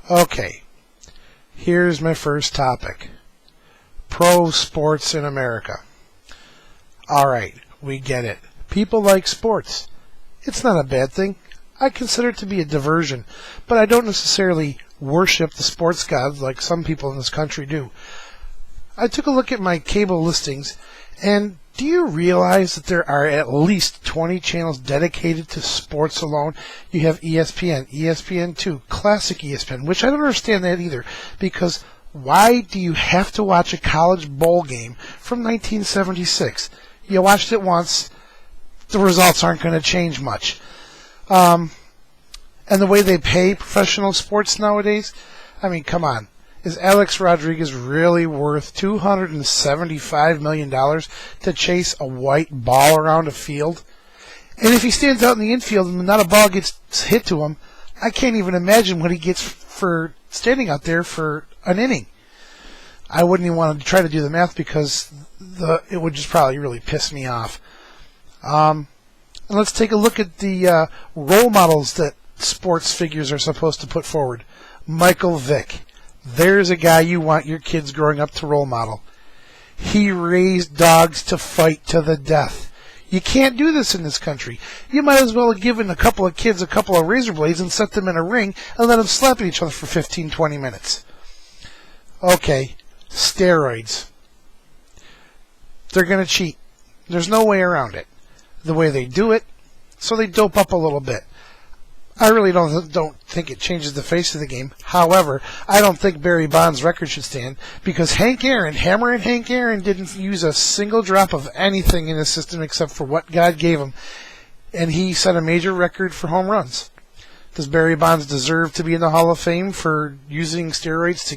Okay, here's my first topic. Pro sports in America. Alright, we get it. People like sports. It's not a bad thing. I consider it to be a diversion, but I don't necessarily worship the sports gods like some people in this country do. I took a look at my cable listings, and do you realize that there are at least 20 channels dedicated to sports alone? You have ESPN, ESPN2, Classic ESPN, which I don't understand that either, because why do you have to watch a college bowl game from 1976? You watched it once, the results aren't going to change much. And the way they pay professional sports nowadays, I mean, come on. Is Alex Rodriguez really worth $275 million to chase a white ball around a field? And if he stands out in the infield and not a ball gets hit to him, I can't even imagine what he gets for standing out there for an inning. I wouldn't even want to try to do the math because it would just probably really piss me off. And let's take a look at the role models that sports figures are supposed to put forward. Michael Vick. There's a guy you want your kids growing up to role model. He raised dogs to fight to the death. You can't do this in this country. You might as well have given a couple of kids a couple of razor blades and set them in a ring and let them slap at each other for 15, 20 minutes. Okay, steroids. They're going to cheat. There's no way around it. The way they do it, so they dope up a little bit. I really don't think it changes the face of the game. However, I don't think Barry Bonds' record should stand because Hammer and Hank Aaron didn't use a single drop of anything in the system except for what God gave him, and he set a major record for home runs. Does Barry Bonds deserve to be in the Hall of Fame for using steroids to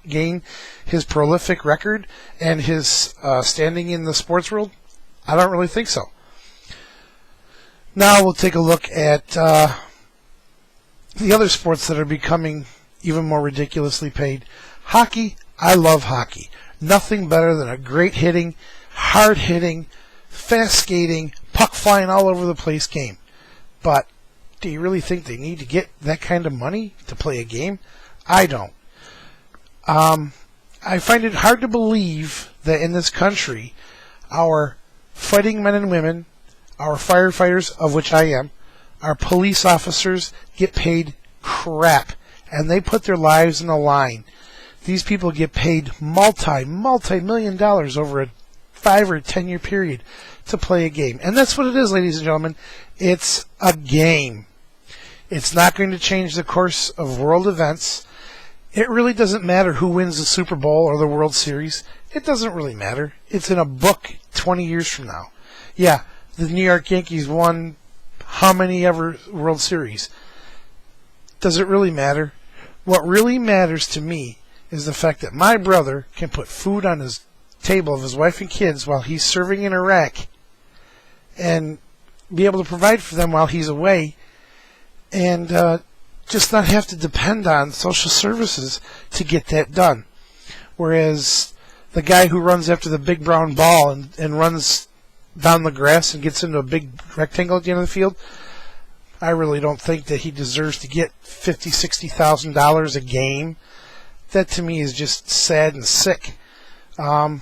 gain his prolific record and his standing in the sports world? I don't really think so. Now we'll take a look at the other sports that are becoming even more ridiculously paid. Hockey, I love hockey. Nothing better than a great hitting, hard hitting, fast skating, puck flying all over the place game. But do you really think they need to get that kind of money to play a game? I don't. I find it hard to believe that in this country, our fighting men and women, our firefighters, of which I am, our police officers get paid crap, and they put their lives on the line. These people get paid multi-million dollars over a 5 or 10 year period to play a game. And that's what it is, ladies and gentlemen. It's a game. It's not going to change the course of world events. It really doesn't matter who wins the Super Bowl or the World Series. It doesn't really matter. It's in a book 20 years from now. Yeah, the New York Yankees won how many ever World Series? Does it really matter? What really matters to me is the fact that my brother can put food on his table of his wife and kids while he's serving in Iraq and be able to provide for them while he's away and just not have to depend on social services to get that done. Whereas the guy who runs after the big brown ball and runs down the grass and gets into a big rectangle at the end of the field, I really don't think that he deserves to get $50,000, $60,000 a game. That to me is just sad and sick. Pro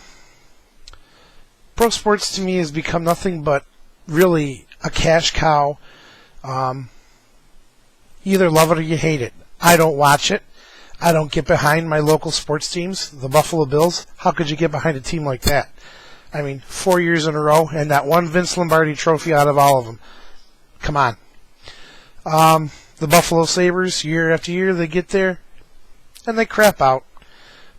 sports to me has become nothing but really a cash cow. You either love it or you hate it. I don't watch it. I don't get behind my local sports teams, the Buffalo Bills. How could you get behind a team like that? I mean, 4 years in a row, and that one Vince Lombardi trophy out of all of them. Come on. The Buffalo Sabres, year after year, they get there, and they crap out.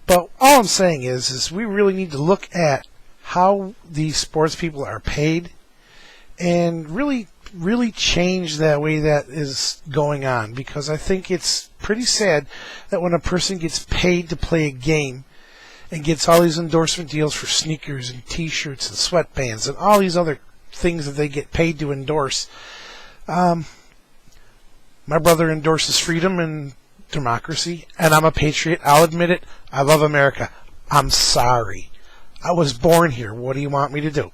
But all I'm saying is we really need to look at how these sports people are paid and really change that way that is going on. Because I think it's pretty sad that when a person gets paid to play a game and gets all these endorsement deals for sneakers and T-shirts and sweatbands and all these other things that they get paid to endorse. My brother endorses freedom and democracy, and I'm a patriot. I'll admit it. I love America. I'm sorry. I was born here. What do you want me to do?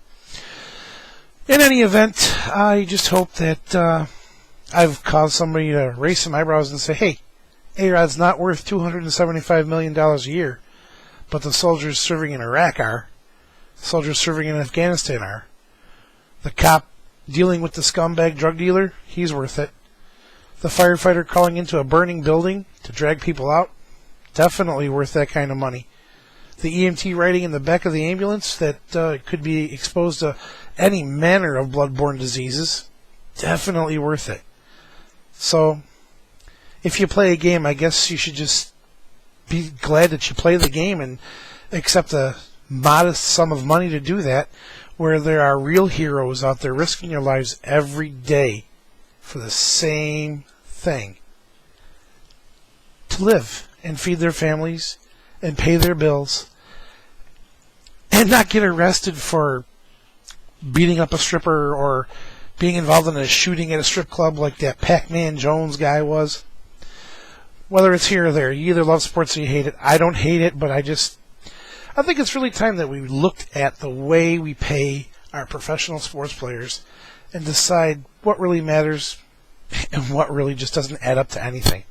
In any event, I just hope that I've caused somebody to raise some eyebrows and say, hey, A-Rod's not worth $275 million a year, but the soldiers serving in Iraq are. The soldiers serving in Afghanistan are. The cop dealing with the scumbag drug dealer, he's worth it. The firefighter calling into a burning building to drag people out, definitely worth that kind of money. The EMT riding in the back of the ambulance that could be exposed to any manner of bloodborne diseases, definitely worth it. So, if you play a game, I guess you should just be glad that you play the game and accept a modest sum of money to do that, where there are real heroes out there risking their lives every day for the same thing. To live and feed their families and pay their bills and not get arrested for beating up a stripper or being involved in a shooting at a strip club like that Pac-Man Jones guy was. Whether it's here or there, you either love sports or you hate it. I don't hate it, but I think it's really time that we looked at the way we pay our professional sports players and decide what really matters and what really just doesn't add up to anything.